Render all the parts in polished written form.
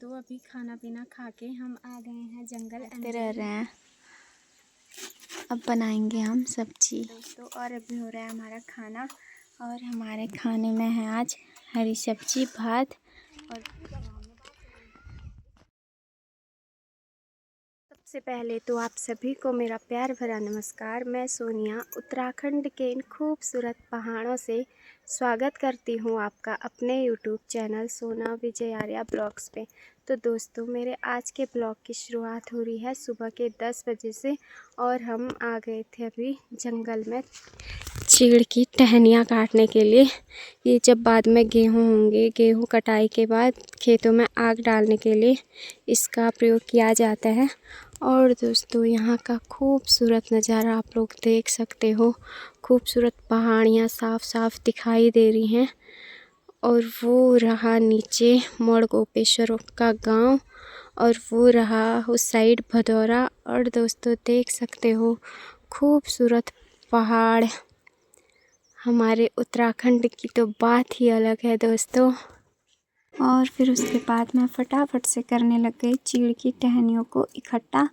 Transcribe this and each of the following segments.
दोस्तों अभी खाना पीना खा के हम आ गए हैं जंगल रह रहे हैं। अब बनाएंगे हम सब्जी दोस्तों और अभी हो रहा है हमारा खाना। और हमारे खाने में है आज हरी सब्जी, भात और सबसे पहले तो आप सभी को मेरा प्यार भरा नमस्कार। मैं सोनिया उत्तराखंड के इन खूबसूरत पहाड़ों से स्वागत करती हूँ आपका अपने यूट्यूब चैनल सोना विजय आर्या ब्लॉग्स पे। तो दोस्तों मेरे आज के ब्लॉग की शुरुआत हो रही है सुबह के 10 बजे से और हम आ गए थे अभी जंगल में चीड़ की टहनियाँ काटने के लिए। ये जब बाद में गेहूँ होंगे, गेहूँ कटाई के बाद खेतों में आग डालने के लिए इसका प्रयोग किया जाता है। और दोस्तों यहाँ का खूबसूरत नज़ारा आप लोग देख सकते हो। खूबसूरत पहाड़ियाँ साफ साफ दिखाई दे रही हैं और वो रहा नीचे मोड़गोपेश्वर का गांव और वो रहा उस साइड भदौरा। और दोस्तों देख सकते हो खूबसूरत पहाड़। हमारे उत्तराखंड की तो बात ही अलग है दोस्तों। और फिर उसके बाद मैं फटाफट से करने लग गई चीड़ की टहनियों को इकट्ठा।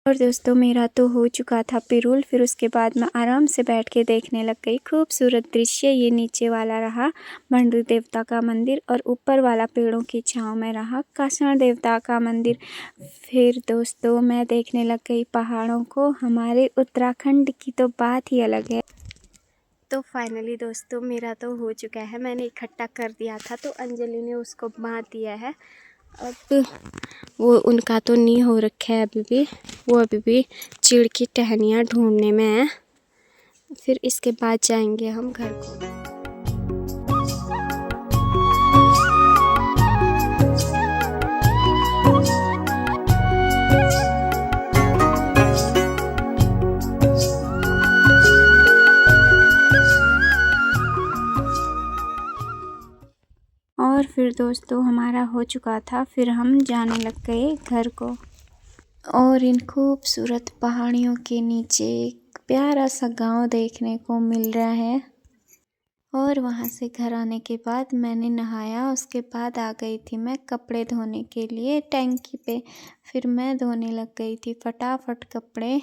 और दोस्तों मेरा तो हो चुका था पिरुल। फिर उसके बाद मैं आराम से बैठ के देखने लग गई खूबसूरत दृश्य। ये नीचे वाला रहा भंडू देवता का मंदिर और ऊपर वाला पेड़ों की छांव में रहा कासण देवता का मंदिर। फिर दोस्तों मैं देखने लग गई पहाड़ों को। हमारे उत्तराखंड की तो बात ही अलग है। तो फाइनली दोस्तों मेरा तो हो चुका है, मैंने इकट्ठा कर दिया था तो अंजलि ने उसको बांध दिया है। अब वो उनका तो नहीं हो रखा है अभी भी, वो अभी भी चीड़ की टहनियाँ ढूंढने में है। फिर इसके बाद जाएंगे हम घर को। और फिर दोस्तों हमारा हो चुका था, फिर हम जाने लग गए घर को। और इन खूबसूरत पहाड़ियों के नीचे एक प्यारा सा गांव देखने को मिल रहा है। और वहां से घर आने के बाद मैंने नहाया। उसके बाद आ गई थी मैं कपड़े धोने के लिए टैंकी पे। फिर मैं धोने लग गई थी फटाफट कपड़े।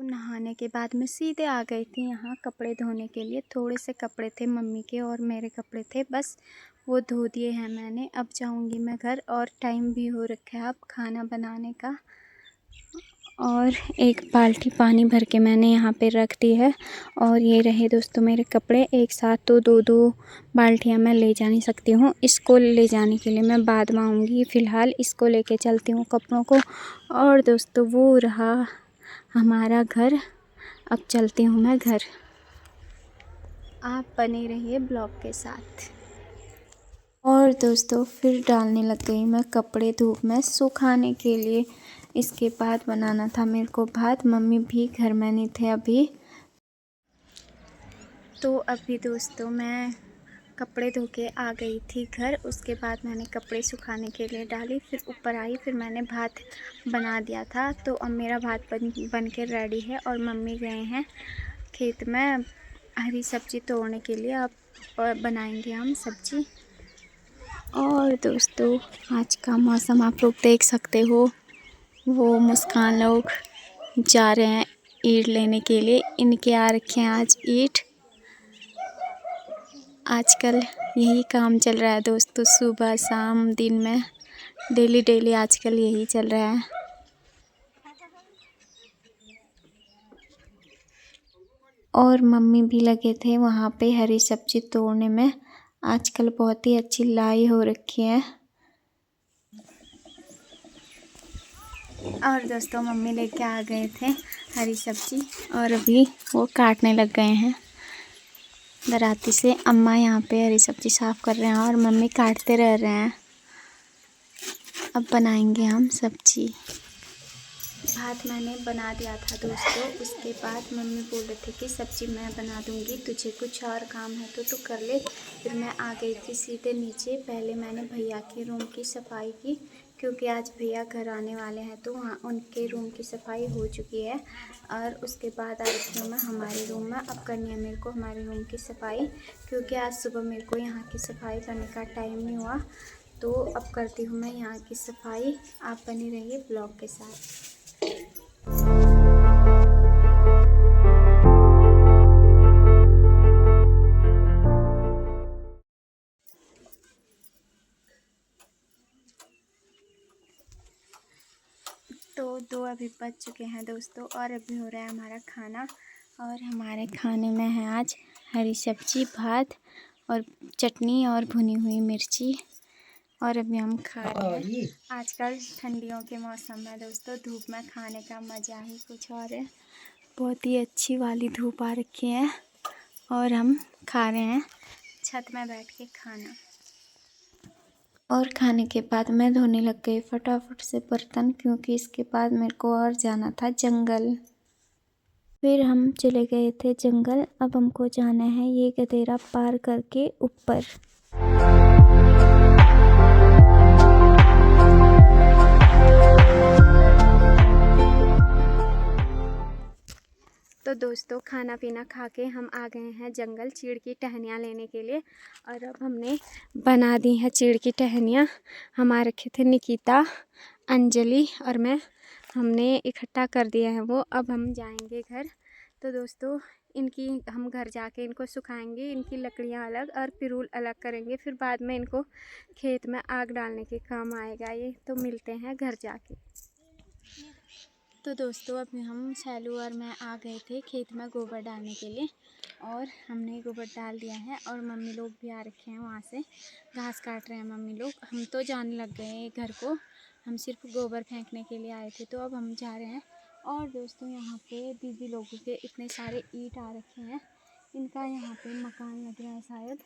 नहाने के बाद मैं सीधे आ गई थी यहाँ कपड़े धोने के लिए। थोड़े से कपड़े थे मम्मी के और मेरे कपड़े थे, बस वो धो दिए हैं मैंने। अब जाऊँगी मैं घर और टाइम भी हो रखा है अब खाना बनाने का। और एक बाल्टी पानी भर के मैंने यहाँ पे रख दी है। और ये रहे दोस्तों मेरे कपड़े। एक साथ तो दो बाल्टियाँ मैं ले जा नहीं सकती हूँ। इसको ले जाने के लिए मैं बाद में आऊँगी। फ़िलहाल इसको लेके चलती हूँ कपड़ों को। और दोस्तों वो रहा हमारा घर। अब चलती हूँ मैं घर। आप बने रहिए ब्लॉग के साथ। और दोस्तों फिर डालने लग गई मैं कपड़े धूप में सुखाने के लिए। इसके बाद बनाना था मेरे को भात। मम्मी भी घर में नहीं थे अभी। तो अभी दोस्तों मैं कपड़े धो के आ गई थी घर। उसके बाद मैंने कपड़े सुखाने के लिए डाली, फिर ऊपर आई, फिर मैंने भात बना दिया था। तो अब मेरा भात बन के रेडी है और मम्मी गए हैं खेत में हरी सब्जी तोड़ने के लिए। अब बनाएंगे हम सब्जी। और दोस्तों आज का मौसम आप लोग देख सकते हो। वो मुस्कान लोग जा रहे हैं ईंट लेने के लिए। इनके आ रखे हैं आज ईंट। आजकल यही काम चल रहा है दोस्तों, सुबह शाम दिन में डेली आजकल यही चल रहा है। और मम्मी भी लगे थे वहाँ पे हरी सब्जी तोड़ने में। आजकल बहुत ही अच्छी लाई हो रखी है। और दोस्तों मम्मी लेके आ गए थे हरी सब्जी और अभी वो काटने लग गए हैं दराती से। अम्मा यहाँ पे हरी सब्जी साफ़ कर रहे हैं और मम्मी काटते रह रहे हैं। अब बनाएंगे हम सब्जी। भात मैंने बना दिया था दोस्तों। उसके बाद मम्मी बोल रही थी कि सब्जी मैं बना दूंगी, तुझे कुछ और काम है तो तू कर ले। फिर मैं आ गई थी सीधे नीचे। पहले मैंने भैया के रूम की सफाई की, क्योंकि आज भैया घर आने वाले हैं, तो वहाँ उनके रूम की सफाई हो चुकी है। और उसके बाद आई थी मैं हमारे रूम में। अब करनी है मेरे को हमारे रूम की सफाई, क्योंकि आज सुबह मेरे को यहाँ की सफाई करने का टाइम नहीं हुआ। तो अब करती हूँ मैं यहाँ की सफाई। आप बनी रहिए ब्लॉग के साथ। तो 2 अभी बज चुके हैं दोस्तों, और अभी हो रहा है हमारा खाना। और हमारे खाने में है आज हरी सब्जी, भात और चटनी और भुनी हुई मिर्ची। और अभी हम खा रहे हैं। आजकल ठंडियों के मौसम में दोस्तों धूप में खाने का मज़ा ही कुछ और है। बहुत ही अच्छी वाली धूप आ रखी है और हम खा रहे हैं छत में बैठ के खाना। और खाने के बाद मैं धोने लग गई फटाफट से बर्तन, क्योंकि इसके बाद मेरे को और जाना था जंगल। फिर हम चले गए थे जंगल। अब हमको जाना है ये गदेरा पार करके ऊपर। तो दोस्तों खाना पीना खा के हम आ गए हैं जंगल चीड़ की टहनियाँ लेने के लिए। और अब हमने बना दी हैं चीड़ की टहनियाँ। हमारे रखे थे निकिता, अंजलि और मैं, हमने इकट्ठा कर दिया है वो। अब हम जाएंगे घर। तो दोस्तों इनकी हम घर जाके इनको सुखाएंगे, इनकी लकड़ियाँ अलग और पिरूल अलग करेंगे। फिर बाद में इनको खेत में आग डालने के काम आएगा ये। तो मिलते हैं घर जाके। तो दोस्तों अभी हम सैलू और मैं आ गए थे खेत में गोबर डालने के लिए, और हमने गोबर डाल दिया है। और मम्मी लोग भी आ रखे हैं, वहाँ से घास काट रहे हैं मम्मी लोग। हम तो जाने लग गए हैं घर को, हम सिर्फ गोबर फेंकने के लिए आए थे। तो अब हम जा रहे हैं। और दोस्तों यहाँ पे दीदी लोगों के इतने सारे ईंट आ रखे हैं, इनका यहाँ पे मकान लग रहा है शायद।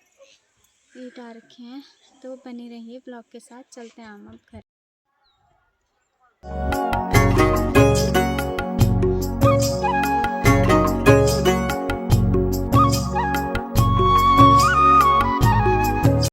ईंट आ रखे हैं। तो बने रहिए ब्लॉग के साथ, चलते हैं हम अब घर।